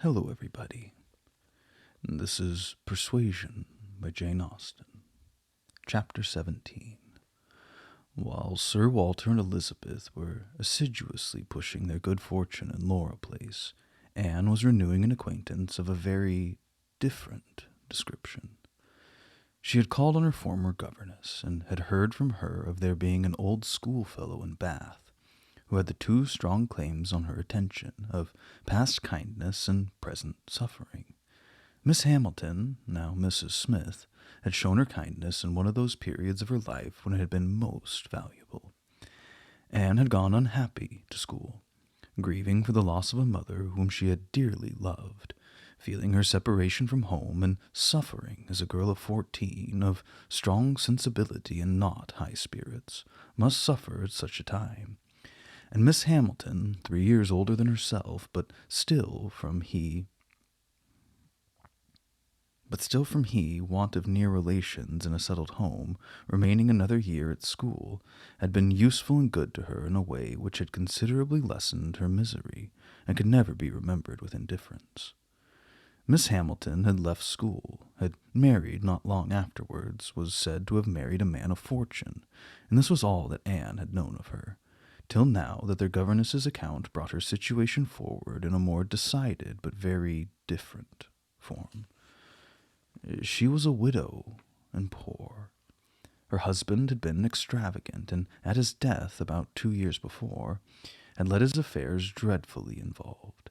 Hello, everybody. This is Persuasion by Jane Austen, Chapter 17. While Sir Walter and Elizabeth were assiduously pushing their good fortune in Laura Place, Anne was renewing an acquaintance of a very different description. She had called on her former governess, and had heard from her of there being an old schoolfellow in Bath, who had the two strong claims on her attention of past kindness and present suffering. Miss Hamilton, now Mrs. Smith, had shown her kindness in one of those periods of her life when it had been most valuable. Anne had gone unhappy to school, grieving for the loss of a mother whom she had dearly loved, feeling her separation from home, and suffering as a girl of 14, of strong sensibility and not high spirits, must suffer at such a time. And Miss Hamilton, 3 years older than herself, but still from he, want of near relations in a settled home, remaining another year at school, had been useful and good to her in a way which had considerably lessened her misery, and could never be remembered with indifference. Miss Hamilton had left school, had married not long afterwards, was said to have married a man of fortune, and this was all that Anne had known of her, till now that their governess's account brought her situation forward in a more decided but very different form. She was a widow and poor. Her husband had been extravagant, and at his death about 2 years before, had led his affairs dreadfully involved.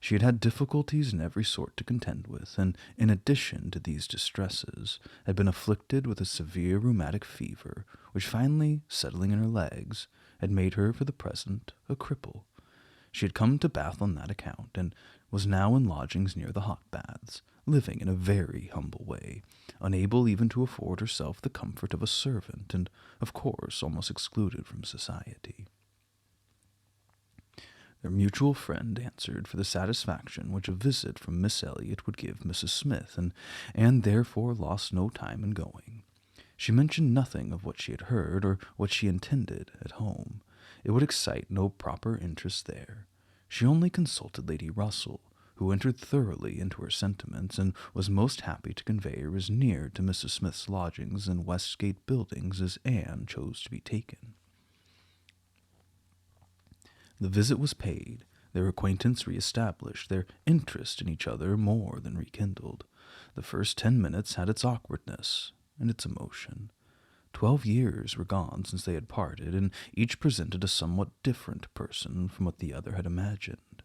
She had had difficulties in every sort to contend with, and in addition to these distresses, had been afflicted with a severe rheumatic fever, which finally, settling in her legs, had made her for the present a cripple. She had come to Bath on that account, and was now in lodgings near the hot baths, living in a very humble way, unable even to afford herself the comfort of a servant, and, of course, almost excluded from society. Their mutual friend answered for the satisfaction which a visit from Miss Elliot would give Mrs. Smith, and therefore lost no time in going. She mentioned nothing of what she had heard, or what she intended at home. It would excite no proper interest there. She only consulted Lady Russell, who entered thoroughly into her sentiments, and was most happy to convey her as near to Mrs. Smith's lodgings in Westgate Buildings as Anne chose to be taken. The visit was paid, their acquaintance re-established, their interest in each other more than rekindled. The first 10 minutes had its awkwardness and its emotion. 12 years were gone since they had parted, and each presented a somewhat different person from what the other had imagined.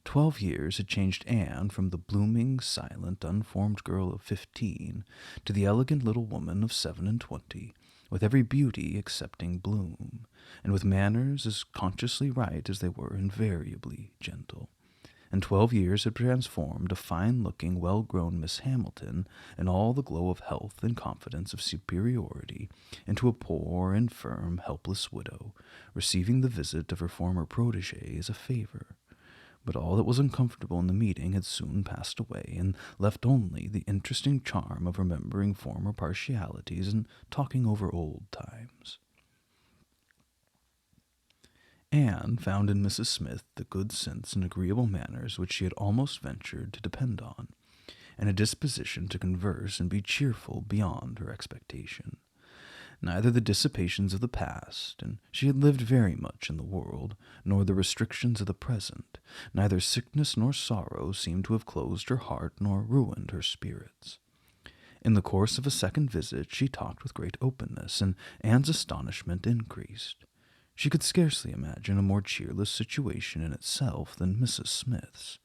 12 years had changed Anne from the blooming, silent, unformed girl of 15 to the elegant little woman of 27, with every beauty excepting bloom, and with manners as consciously right as they were invariably gentle. And 12 years had transformed a fine-looking, well-grown Miss Hamilton, in all the glow of health and confidence of superiority, into a poor, infirm, helpless widow, receiving the visit of her former protégé as a favor. But all that was uncomfortable in the meeting had soon passed away, and left only the interesting charm of remembering former partialities and talking over old times. Anne found in Mrs. Smith the good sense and agreeable manners which she had almost ventured to depend on, and a disposition to converse and be cheerful beyond her expectation. Neither the dissipations of the past, and she had lived very much in the world, nor the restrictions of the present, neither sickness nor sorrow seemed to have closed her heart nor ruined her spirits. In the course of a second visit she talked with great openness, and Anne's astonishment increased. She could scarcely imagine a more cheerless situation in itself than Mrs. Smith's.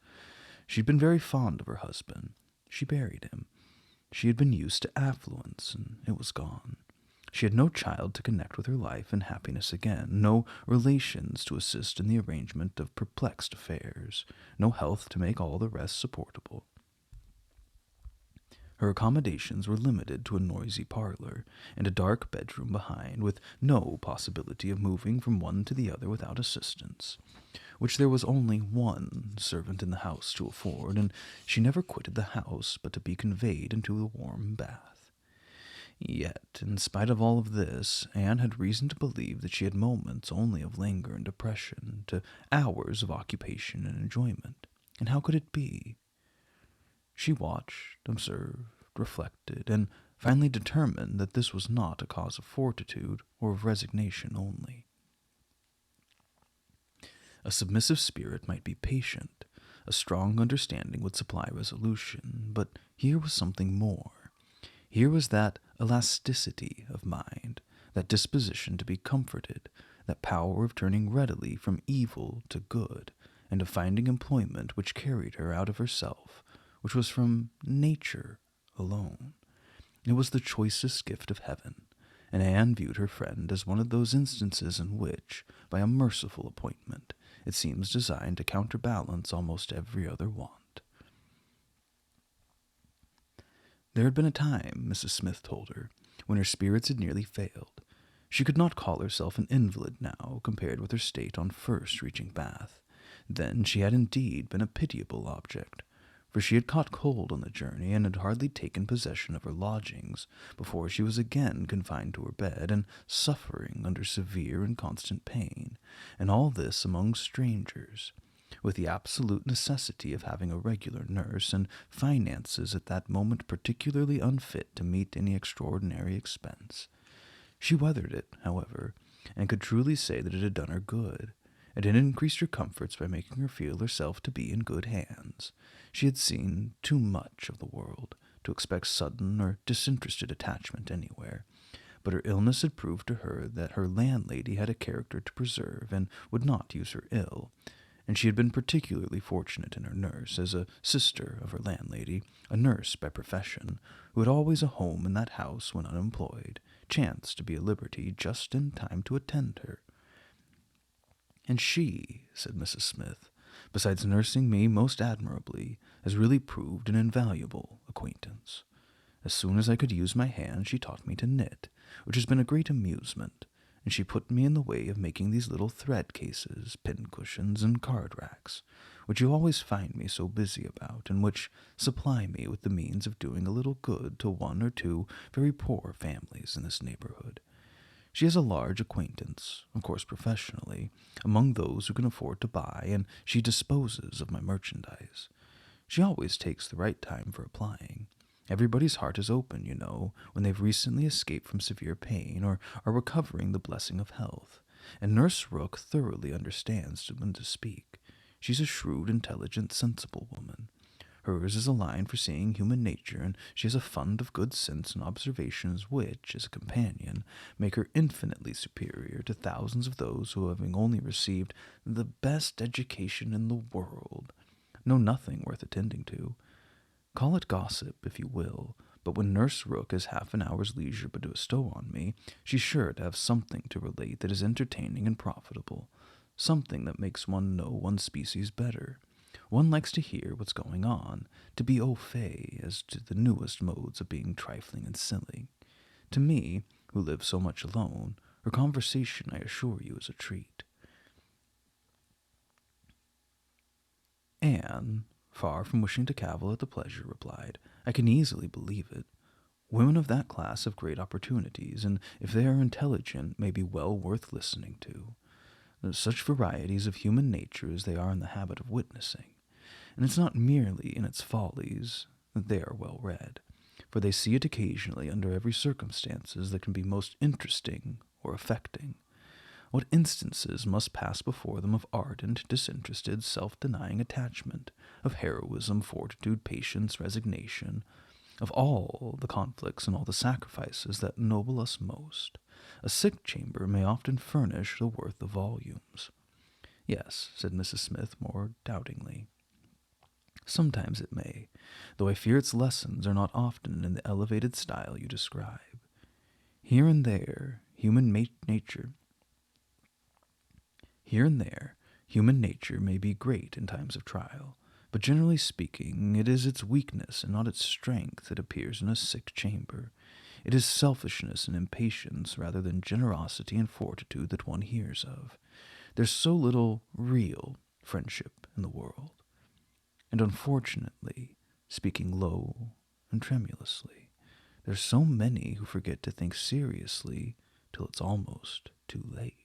She had been very fond of her husband. She buried him. She had been used to affluence, and it was gone. She had no child to connect with her life and happiness again, no relations to assist in the arrangement of perplexed affairs, no health to make all the rest supportable. Her accommodations were limited to a noisy parlor, and a dark bedroom behind, with no possibility of moving from one to the other without assistance, which there was only one servant in the house to afford, and she never quitted the house but to be conveyed into the warm bath. Yet, in spite of all of this, Anne had reason to believe that she had moments only of languor and depression, to hours of occupation and enjoyment. And how could it be? She watched, observed, reflected, and finally determined that this was not a cause of fortitude or of resignation only. A submissive spirit might be patient, a strong understanding would supply resolution, but here was something more. Here was that elasticity of mind, that disposition to be comforted, that power of turning readily from evil to good, and of finding employment which carried her out of herself, which was from nature alone. It was the choicest gift of heaven, and Anne viewed her friend as one of those instances in which, by a merciful appointment, it seems designed to counterbalance almost every other want. There had been a time, Mrs. Smith told her, when her spirits had nearly failed. She could not call herself an invalid now, compared with her state on first reaching Bath. Then she had indeed been a pitiable object, for she had caught cold on the journey and had hardly taken possession of her lodgings before she was again confined to her bed and suffering under severe and constant pain, and all this among strangers, with the absolute necessity of having a regular nurse, and finances at that moment particularly unfit to meet any extraordinary expense. She weathered it, however, and could truly say that it had done her good. It had increased her comforts by making her feel herself to be in good hands. She had seen too much of the world to expect sudden or disinterested attachment anywhere, but her illness had proved to her that her landlady had a character to preserve and would not use her ill, and she had been particularly fortunate in her nurse, as a sister of her landlady, a nurse by profession, who had always a home in that house when unemployed, chanced to be at liberty just in time to attend her. And she, said Mrs. Smith, besides nursing me most admirably, has really proved an invaluable acquaintance. As soon as I could use my hands, she taught me to knit, which has been a great amusement, and she put me in the way of making these little thread cases, pin-cushions, and card-racks, which you always find me so busy about, and which supply me with the means of doing a little good to one or two very poor families in this neighborhood. She has a large acquaintance, of course professionally, among those who can afford to buy, and she disposes of my merchandise. She always takes the right time for applying. Everybody's heart is open, you know, when they've recently escaped from severe pain or are recovering the blessing of health, and Nurse Rook thoroughly understands when to speak. She's a shrewd, intelligent, sensible woman. Hers is a line for seeing human nature, and she has a fund of good sense and observations which, as a companion, make her infinitely superior to thousands of those who, having only received the best education in the world, know nothing worth attending to. Call it gossip, if you will, but when Nurse Rook has half an hour's leisure but to bestow on me, she's sure to have something to relate that is entertaining and profitable, something that makes one know one's species better. One likes to hear what's going on, to be au fait as to the newest modes of being trifling and silly. To me, who live so much alone, her conversation, I assure you, is a treat. Anne, far from wishing to cavil at the pleasure, replied, I can easily believe it. Women of that class have great opportunities, and if they are intelligent, may be well worth listening to. There's such varieties of human nature as they are in the habit of witnessing. And it's not merely in its follies that they are well read, for they see it occasionally under every circumstances that can be most interesting or affecting. What instances must pass before them of ardent, disinterested, self-denying attachment, of heroism, fortitude, patience, resignation, of all the conflicts and all the sacrifices that ennoble us most. A sick chamber may often furnish the worth of volumes. Yes, said Mrs. Smith more doubtingly. Sometimes it may, though I fear its lessons are not often in the elevated style you describe. Here and there, human nature may be great in times of trial, but generally speaking, it is its weakness and not its strength that appears in a sick chamber. It is selfishness and impatience rather than generosity and fortitude that one hears of. There's so little real friendship in the world. And unfortunately, speaking low and tremulously, there's so many who forget to think seriously till it's almost too late.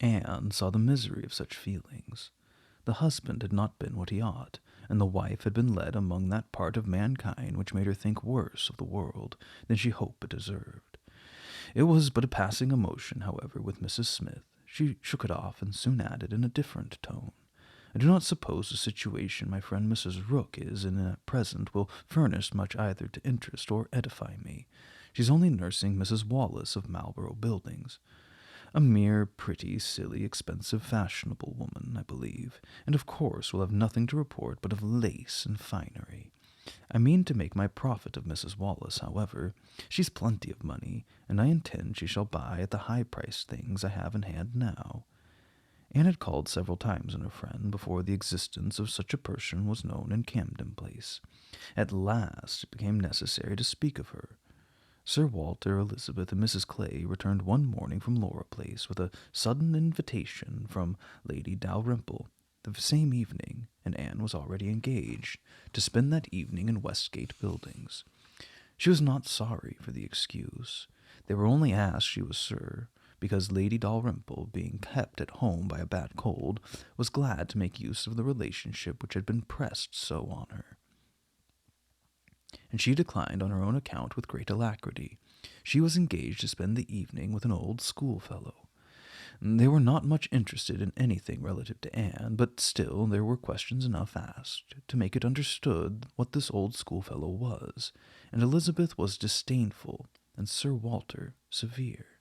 Anne saw the misery of such feelings. the husband had not been what he ought, and the wife had been led among that part of mankind which made her think worse of the world than she hoped it deserved. It was but a passing emotion, however, with Mrs. Smith. She shook it off and soon added in a different tone, I do not suppose the situation my friend Mrs. Rook is in at present will furnish much either to interest or edify me. She's only nursing Mrs. Wallace of Marlborough Buildings. A mere pretty, silly, expensive, fashionable woman, I believe, and of course will have nothing to report but of lace and finery. I mean to make my profit of Mrs. Wallace, however. She's plenty of money, and I intend she shall buy at the high-priced things I have in hand now. Anne had called several times on her friend before the existence of such a person was known in Camden Place. At last it became necessary to speak of her. Sir Walter, Elizabeth, and Mrs. Clay returned one morning from Laura Place with a sudden invitation from Lady Dalrymple. The same evening, and Anne was already engaged to spend that evening in Westgate Buildings. She was not sorry for the excuse. They were only asked, she was sure, because Lady Dalrymple, being kept at home by a bad cold, was glad to make use of the relationship which had been pressed so on her. And she declined on her own account with great alacrity. She was engaged to spend the evening with an old schoolfellow. They were not much interested in anything relative to Anne, but still there were questions enough asked to make it understood what this old schoolfellow was, and Elizabeth was disdainful, and Sir Walter severe.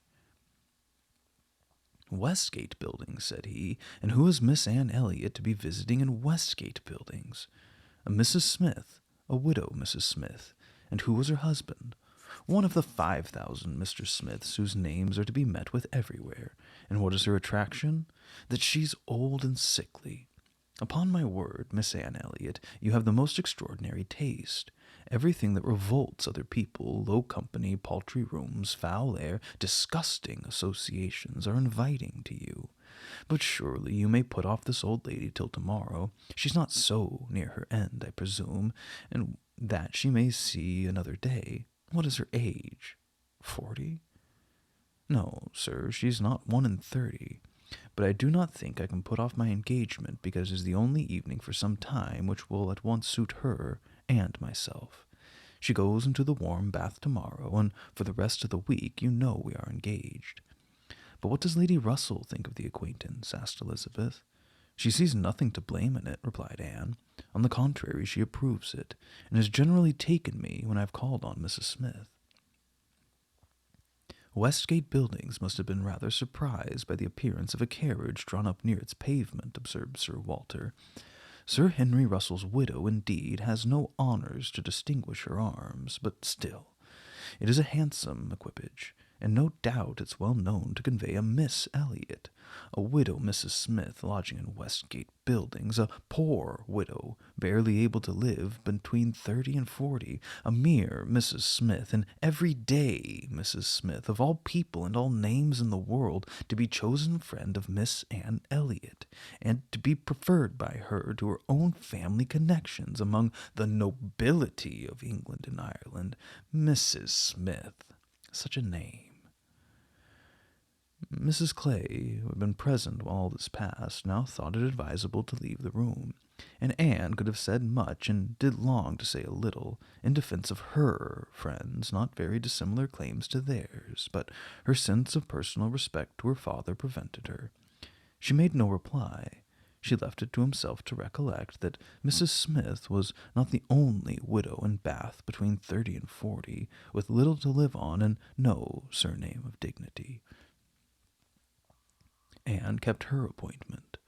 Westgate Buildings, said he, and who is Miss Anne Elliot to be visiting in Westgate Buildings? A Mrs. Smith, a widow Mrs. Smith, and who was her husband? One of the 5,000 Mr. Smiths whose names are to be met with everywhere. And what is her attraction? That she's old and sickly. Upon my word, Miss Anne Elliot, you have the most extraordinary taste. Everything that revolts other people, low company, paltry rooms, foul air, disgusting associations, are inviting to you. But surely you may put off this old lady till tomorrow. She's not so near her end, I presume, and that she may see another day. What is her age? 40? No, sir, she's not 31. But I do not think I can put off my engagement, because it is the only evening for some time which will at once suit her and myself. She goes into the warm bath tomorrow, and for the rest of the week you know we are engaged. But what does Lady Russell think of the acquaintance? Asked Elizabeth. She sees nothing to blame in it, replied Anne. On the contrary, she approves it, and has generally taken me when I have called on Mrs. Smith. Westgate Buildings must have been rather surprised by the appearance of a carriage drawn up near its pavement, observed Sir Walter. Sir Henry Russell's widow, indeed, has no honours to distinguish her arms, but still, it is a handsome equipage, and no doubt it's well known to convey a Miss Elliot, a widow Mrs. Smith lodging in Westgate Buildings, a poor widow, barely able to live between 30 and 40, a mere Mrs. Smith, an everyday Mrs. Smith, of all people and all names in the world, to be chosen friend of Miss Anne Elliot, and to be preferred by her to her own family connections among the nobility of England and Ireland. Mrs. Smith, such a name. Mrs. Clay, who had been present while all this passed, now thought it advisable to leave the room, and Anne could have said much, and did long to say a little, in defense of her friends, not very dissimilar claims to theirs, but her sense of personal respect to her father prevented her. She made no reply. She left it to himself to recollect that Mrs. Smith was not the only widow in Bath between 30 and 40, with little to live on and no surname of dignity. Anne kept her appointment.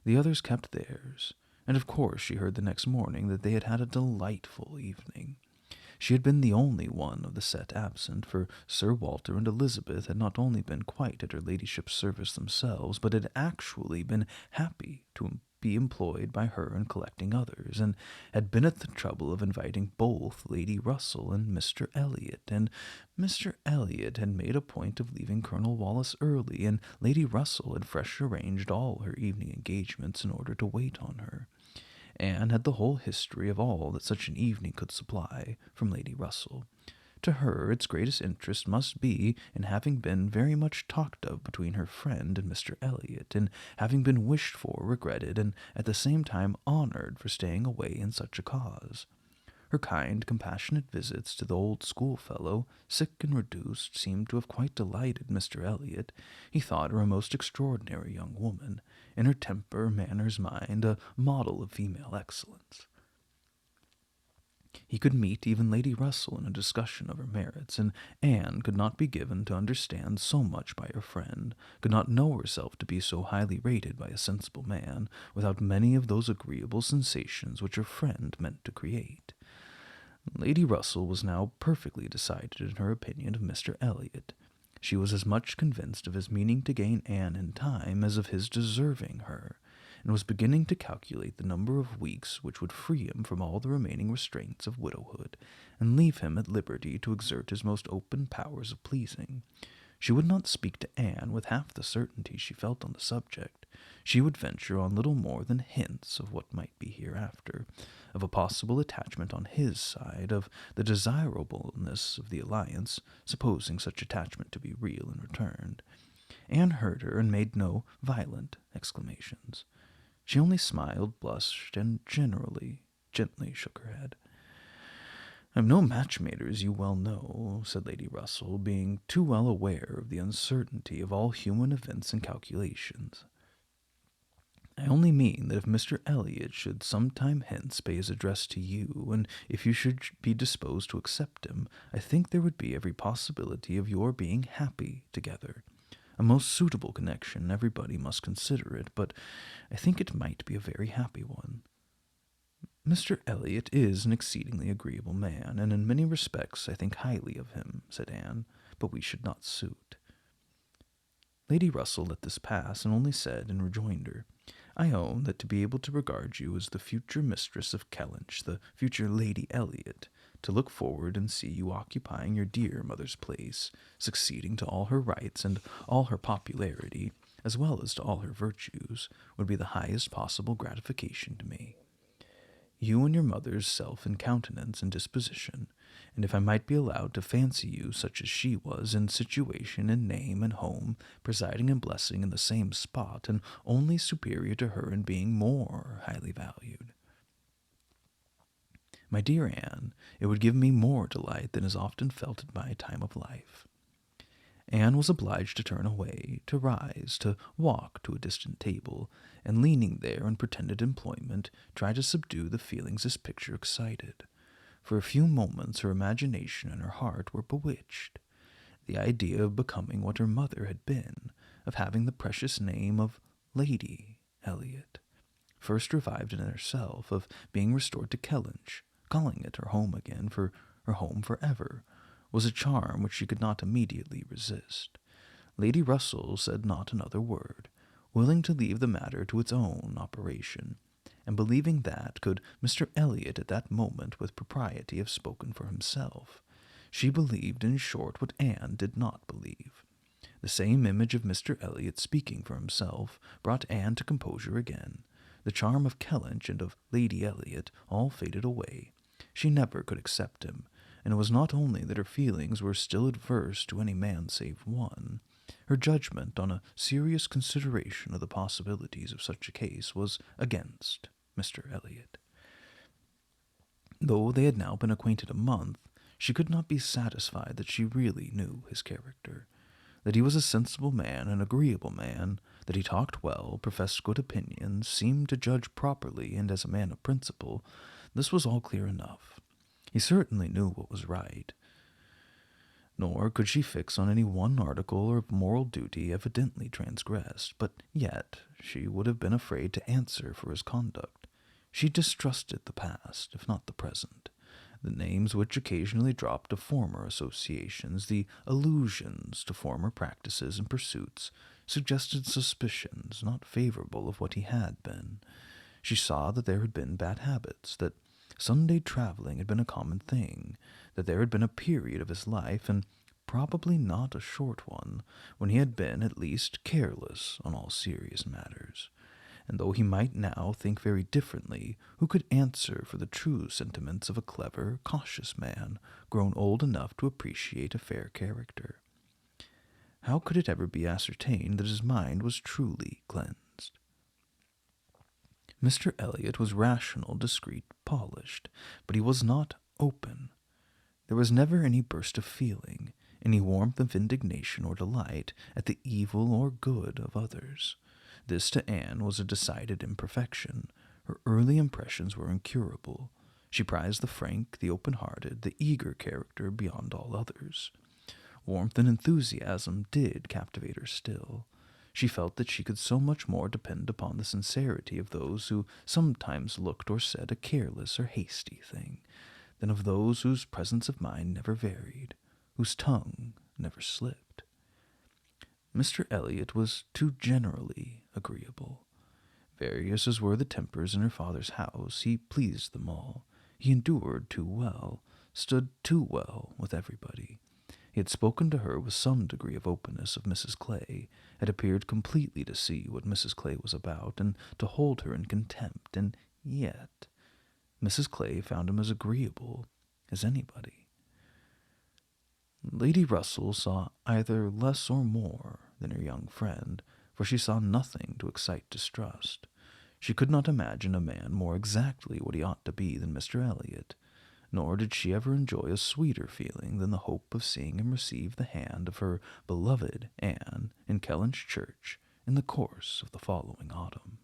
The others kept theirs, and of course she heard the next morning that they had had a delightful evening. She had been the only one of the set absent, for Sir Walter and Elizabeth had not only been quite at her ladyship's service themselves, but had actually been happy to be employed by her in collecting others, and had been at the trouble of inviting both Lady Russell and Mr. Elliot, and Mr. Elliot had made a point of leaving Colonel Wallace early, and Lady Russell had fresh arranged all her evening engagements in order to wait on her. Anne had the whole history of all that such an evening could supply from Lady Russell. To her its greatest interest must be in having been very much talked of between her friend and Mr. Elliot, in having been wished for, regretted, and at the same time honored for staying away in such a cause. Her kind, compassionate visits to the old schoolfellow, sick and reduced, seemed to have quite delighted Mr. Elliot. He thought her a most extraordinary young woman, in her temper, manners, mind, a model of female excellence. He could meet even Lady Russell in a discussion of her merits, and Anne could not be given to understand so much by her friend, could not know herself to be so highly rated by a sensible man, without many of those agreeable sensations which her friend meant to create. Lady Russell was now perfectly decided in her opinion of Mr. Elliot. She was as much convinced of his meaning to gain Anne in time as of his deserving her, and was beginning to calculate the number of weeks which would free him from all the remaining restraints of widowhood, and leave him at liberty to exert his most open powers of pleasing. She would not speak to Anne with half the certainty she felt on the subject. She would venture on little more than hints of what might be hereafter, of a possible attachment on his side, of the desirableness of the alliance, supposing such attachment to be real and returned. Anne heard her and made no violent exclamations. She only smiled, blushed, and gently shook her head. "I am no matchmaker, as you well know," said Lady Russell, being too well aware of the uncertainty of all human events and calculations. "I only mean that if Mr. Elliot should some time hence pay his address to you, and if you should be disposed to accept him, I think there would be every possibility of your being happy together. A most suitable connection, everybody must consider it, but I think it might be a very happy one." "Mr. Elliot is an exceedingly agreeable man, and in many respects I think highly of him," said Anne, "but we should not suit." Lady Russell let this pass, and only said in rejoinder, "I own that to be able to regard you as the future mistress of Kellynch, the future Lady Elliot, to look forward and see you occupying your dear mother's place, succeeding to all her rights and all her popularity, as well as to all her virtues, would be the highest possible gratification to me. You and your mother's self and countenance and disposition, and if I might be allowed to fancy you such as she was, in situation and name and home, presiding and blessing in the same spot, and only superior to her in being more highly valued. My dear Anne, it would give me more delight than is often felt at my time of life." Anne was obliged to turn away, to rise, to walk to a distant table, and leaning there in pretended employment, try to subdue the feelings this picture excited. For a few moments her imagination and her heart were bewitched. The idea of becoming what her mother had been, of having the precious name of Lady Elliot, first revived in herself, of being restored to Kellynch, calling it her home again, for her home forever, was a charm which she could not immediately resist. Lady Russell said not another word, willing to leave the matter to its own operation, and believing that, could Mr. Elliot at that moment with propriety have spoken for himself, she believed, in short, what Anne did not believe. The same image of Mr. Elliot speaking for himself brought Anne to composure again. The charm of Kellynch and of Lady Elliot all faded away. She never could accept him, and it was not only that her feelings were still adverse to any man save one. Her judgment, on a serious consideration of the possibilities of such a case, was against Mr. Elliot. Though they had now been acquainted a month, she could not be satisfied that she really knew his character. That he was a sensible man, an agreeable man, that he talked well, professed good opinions, seemed to judge properly, and as a man of principle, this was all clear enough. He certainly knew what was right, nor could she fix on any one article of moral duty evidently transgressed, but yet she would have been afraid to answer for his conduct. She distrusted the past, if not the present. The names which occasionally dropped of former associations, the allusions to former practices and pursuits, suggested suspicions not favorable of what he had been. She saw that there had been bad habits, that Sunday traveling had been a common thing, that there had been a period of his life, and probably not a short one, when he had been, at least, careless on all serious matters, and though he might now think very differently, who could answer for the true sentiments of a clever, cautious man, grown old enough to appreciate a fair character? How could it ever be ascertained that his mind was truly cleansed? Mr. Elliot was rational, discreet, polished, but he was not open. There was never any burst of feeling, any warmth of indignation or delight at the evil or good of others. This to Anne was a decided imperfection. Her early impressions were incurable. She prized the frank, the open-hearted, the eager character beyond all others. Warmth and enthusiasm did captivate her still. She felt that she could so much more depend upon the sincerity of those who sometimes looked or said a careless or hasty thing, than of those whose presence of mind never varied, whose tongue never slipped. Mr. Elliot was too generally agreeable. Various as were the tempers in her father's house, he pleased them all. He endured too well, stood too well with everybody. He had spoken to her with some degree of openness of Mrs. Clay, had appeared completely to see what Mrs. Clay was about, and to hold her in contempt, and yet Mrs. Clay found him as agreeable as anybody. Lady Russell saw either less or more than her young friend, for she saw nothing to excite distrust. She could not imagine a man more exactly what he ought to be than Mr. Elliot, nor did she ever enjoy a sweeter feeling than the hope of seeing him receive the hand of her beloved Anne in Kellynch Church in the course of the following autumn.